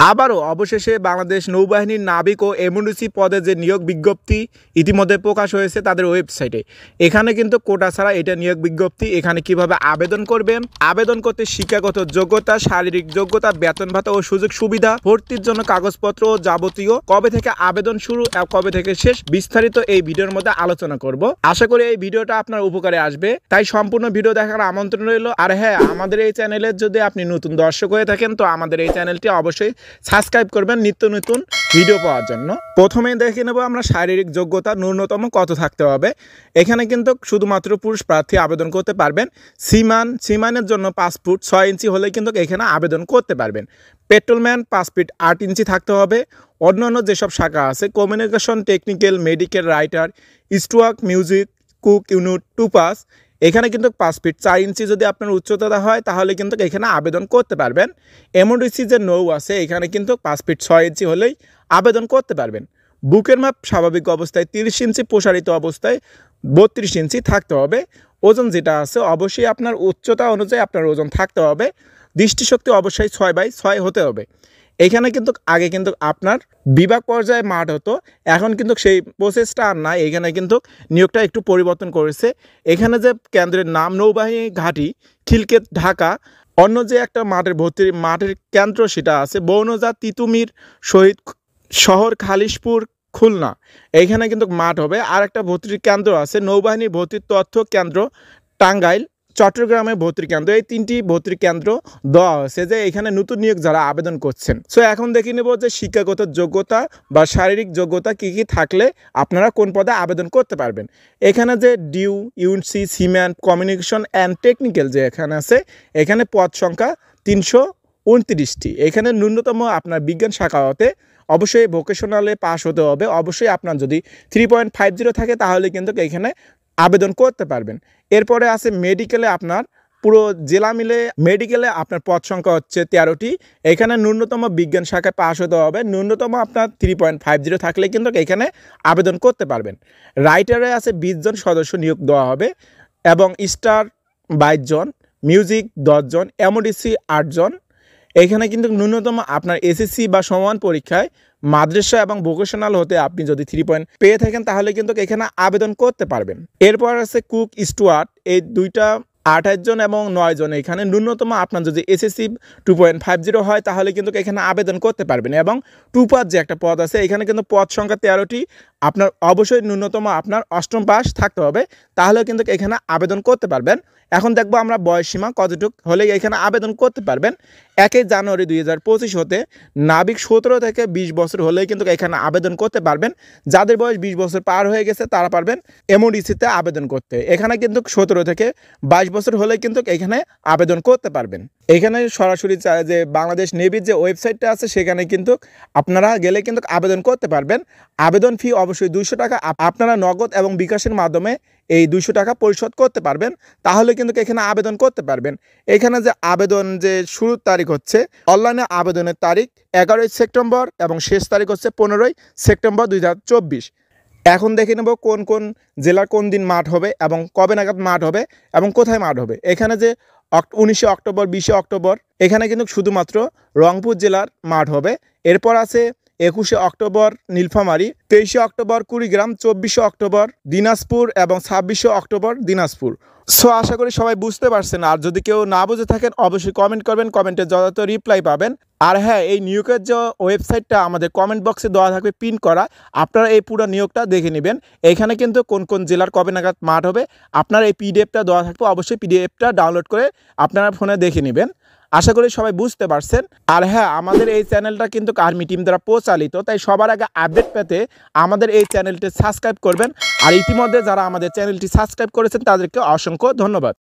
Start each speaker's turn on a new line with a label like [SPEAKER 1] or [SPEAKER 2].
[SPEAKER 1] আবারও অবশেষে বাংলাদেশ নৌবাহিনীর নাবিক ও এমওডিসি পদে যে নিয়োগ বিজ্ঞপ্তি ইতিমধ্যে প্রকাশ হয়েছে তাদের ওয়েবসাইটে। এখানে কিন্তু কোটা ছাড়া এটা নিয়োগ বিজ্ঞপ্তি। এখানে কিভাবে আবেদন করবেন, আবেদন করতে শিক্ষাগত যোগ্যতা, শারীরিক যোগ্যতা, বেতন ভাতা ও সুযোগ সুবিধা, ভর্তির জন্য কাগজপত্র ও যাবতীয়, কবে থেকে আবেদন শুরু এবং কবে থেকে শেষ, বিস্তারিত এই ভিডিওর মধ্যে আলোচনা করব। আশা করি এই ভিডিওটা আপনার উপকারে আসবে, তাই সম্পূর্ণ ভিডিও দেখার আমন্ত্রণ রইল। আর হ্যাঁ, আমাদের এই চ্যানেলের যদি আপনি নতুন দর্শক হয়ে থাকেন তো আমাদের এই চ্যানেলটি অবশ্যই সাবস্ক্রাইব করবেন নিত্য নতুন ভিডিও পাওয়ার জন্য। প্রথমেই দেখে নেব আমরা শারীরিক যোগ্যতা ন্যূনতম কত থাকতে হবে। এখানে কিন্তু শুধুমাত্র পুরুষ প্রার্থী আবেদন করতে পারবেন। সিমানের জন্য 5 ফুট 6 ইঞ্চি হলে কিন্তু এখানে আবেদন করতে পারবেন। পেট্রোলম্যান 5 ফিট 8 ইঞ্চি থাকতে হবে। অন্যান্য যেসব শাখা আছে communication, technical, medical, writer, steward, music, cook unit 2 pass, এখানে কিন্তু 5 ফিট 4 ইঞ্চি যদি আপনার উচ্চতা হয় তাহলে কিন্তু এখানে আবেদন করতে পারবেন। এমওডিসি যে নৌ আছে এখানে কিন্তু 5 ফিট 6 ইঞ্চি হলেই আবেদন করতে পারবেন। বুকের মাপ স্বাভাবিক অবস্থায় 30 ইঞ্চি, প্রসারিত অবস্থায় 32 ইঞ্চি থাকতে হবে। ওজন যেটা আছে অবশ্যই আপনার উচ্চতা অনুযায়ী আপনার ওজন থাকতে হবে। দৃষ্টিশক্তি অবশ্যই 6/6 হতে হবে। এখানে কিন্তু আগে কিন্তু আপনার বিভাগ পর্যায়ে মাঠ হতো, এখন কিন্তু সেই প্রসেসটা আর নাই। এখানে কিন্তু নিয়োগটা একটু পরিবর্তন করেছে। এখানে যে কেন্দ্রের নাম নৌবাহিনী ঘাঁটি, খিলক্ষেত, ঢাকা। অন্য যে একটা মাঠের কেন্দ্র সেটা আছে বৌনজা, তিতুমির, শহীদ শহর, খালিশপুর, খুলনা। এইখানে কিন্তু মাঠ হবে। আর একটা ভর্তির কেন্দ্র আছে নৌবাহিনীর ভর্তির তথ্য কেন্দ্র, টাঙ্গাইল, চট্টগ্রামে ভর্তির কেন্দ্র। এই 3টি ভর্তির কেন্দ্র দেওয়া হয়েছে যে এখানে নতুন নিয়োগ যারা আবেদন করছেন। সো এখন দেখে নেব যে শিক্ষাগত যোগ্যতা বা শারীরিক যোগ্যতা কী কী থাকলে আপনারা কোন পদে আবেদন করতে পারবেন। এখানে যে ডিউ, ইউনিসি, সিম্যান, কমিউনিকেশন অ্যান্ড টেকনিক্যাল যে এখানে আছে, এখানে পদ সংখ্যা 329টি। এখানে ন্যূনতম আপনার বিজ্ঞান শাখা হতে অবশ্যই ভোকেশনালে পাস হতে হবে। অবশ্যই আপনার যদি 3.50 থাকে তাহলে কিন্তু এখানে আবেদন করতে পারবেন। এরপরে আছে মেডিকেলে, আপনার পুরো জেলা মিলে মেডিকেলে আপনার পদ সংখ্যা হচ্ছে 13টি। এখানে ন্যূনতম বিজ্ঞান শাখায় পাস হতে হবে। ন্যূনতম আপনার 3.50 থাকলে কিন্তু এখানে আবেদন করতে পারবেন। রাইটারে আছে 20 জন সদস্য নিয়োগ দেওয়া হবে এবং স্টার 22 জন, মিউজিক 10 জন, এমওডিসি 8 জন। এখানে কিন্তু ন্যূনতম আপনার এসএসসি বা সমান পরীক্ষায় মাদ্রাসা এবং ভোকেশনাল হতে আপনি যদি 3 পয়েন্ট পেয়ে থাকেন তাহলে কিন্তু এখানে আবেদন করতে পারবেন। এরপর আছে কুক, স্টুয়ার্ড, এই দুইটা 28 জন এবং 9 জন। এখানে ন্যূনতম আপনার যদি এসএসসি 2.50 হয় তাহলে কিন্তু এখানে আবেদন করতে পারবেন। এবং 2 পাস যে একটা পদ আছে এখানে কিন্তু পদ সংখ্যা 13টি। আপনার অবশ্যই ন্যূনতম আপনার 8ম পাস থাকতে হবে, তাহলে কিন্তু এখানে আবেদন করতে পারবেন। এখন দেখবো আমরা বয়সসীমা কতটুকু হলে এখানে আবেদন করতে পারবেন। 1 জানুয়ারি 2025 হতে নাবিক 17 থেকে 20 বছর হলেই কিন্তু এখানে আবেদন করতে পারবেন। যাদের বয়স 20 বছর পার হয়ে গেছে তারা পারবেন এমওডিসিতে আবেদন করতে। এখানে কিন্তু 17 থেকে 22 বছর হলে কিন্তু এখানে আবেদন করতে পারবেন। এখানে সরাসরি যে বাংলাদেশ নেভির যে ওয়েবসাইটটা আছে সেখানে কিন্তু আপনারা গেলে কিন্তু আবেদন করতে পারবেন। আবেদন ফি অবশ্যই 200 টাকা। আপনারা নগদ এবং বিকাশের মাধ্যমে এই 200 টাকা পরিশোধ করতে পারবেন, তাহলে কিন্তু এখানে আবেদন করতে পারবেন। এখানে যে আবেদন যে শুরুর তারিখ হচ্ছে, অনলাইনে আবেদনের তারিখ 11 সেপ্টেম্বর এবং শেষ তারিখ হচ্ছে 15 সেপ্টেম্বর 2024। এখন দেখে নেব কোন কোন জেলার কোন দিন মাঠ হবে এবং কবে নাগাদ মাঠ হবে এবং কোথায় মাঠ হবে। এখানে যে 19 অক্টোবর, 20 অক্টোবর এখানে কিন্তু শুধুমাত্র রংপুর জেলার মাঠ হবে। এরপর আছে 21 October Nilphamari, 23 October Kurigram, 24 October Dinajpur এবং 26 অক্টোবর দিনাজপুর। সো আশা করি সবাই বুঝতে পারছেন। আর যদি কেউ না বুঝে থাকেন অবশ্যই কমেন্ট করবেন, কমেন্টে যথাযথ রিপ্লাই পাবেন। আর হ্যাঁ, এই নিয়োগের যে ওয়েবসাইটটা আমাদের কমেন্ট বক্সে দেওয়া থাকবে পিন করা, আপনারা এই পুরো নিয়োগটা দেখে নেবেন। এখানে কিন্তু কোন কোন জেলার কবে নাগাদ মাঠ হবে আপনার এই পিডিএফটা দেওয়া থাকবে, অবশ্যই পিডিএফটা ডাউনলোড করে আপনারা ফোনে দেখে নেবেন। আশা করি সবাই বুঝতে পারছেন। আর হ্যাঁ, আমাদের এই চ্যানেলটা কিন্তু আর্মি টিম দ্বারা পরিচালিত, তাই সবার আগে আপডেট পেতে আমাদের এই চ্যানেলটি সাবস্ক্রাইব করবেন। আর ইতিমধ্যে যারা আমাদের চ্যানেলটি সাবস্ক্রাইব করেছেন তাদেরকে অসংখ্য ধন্যবাদ।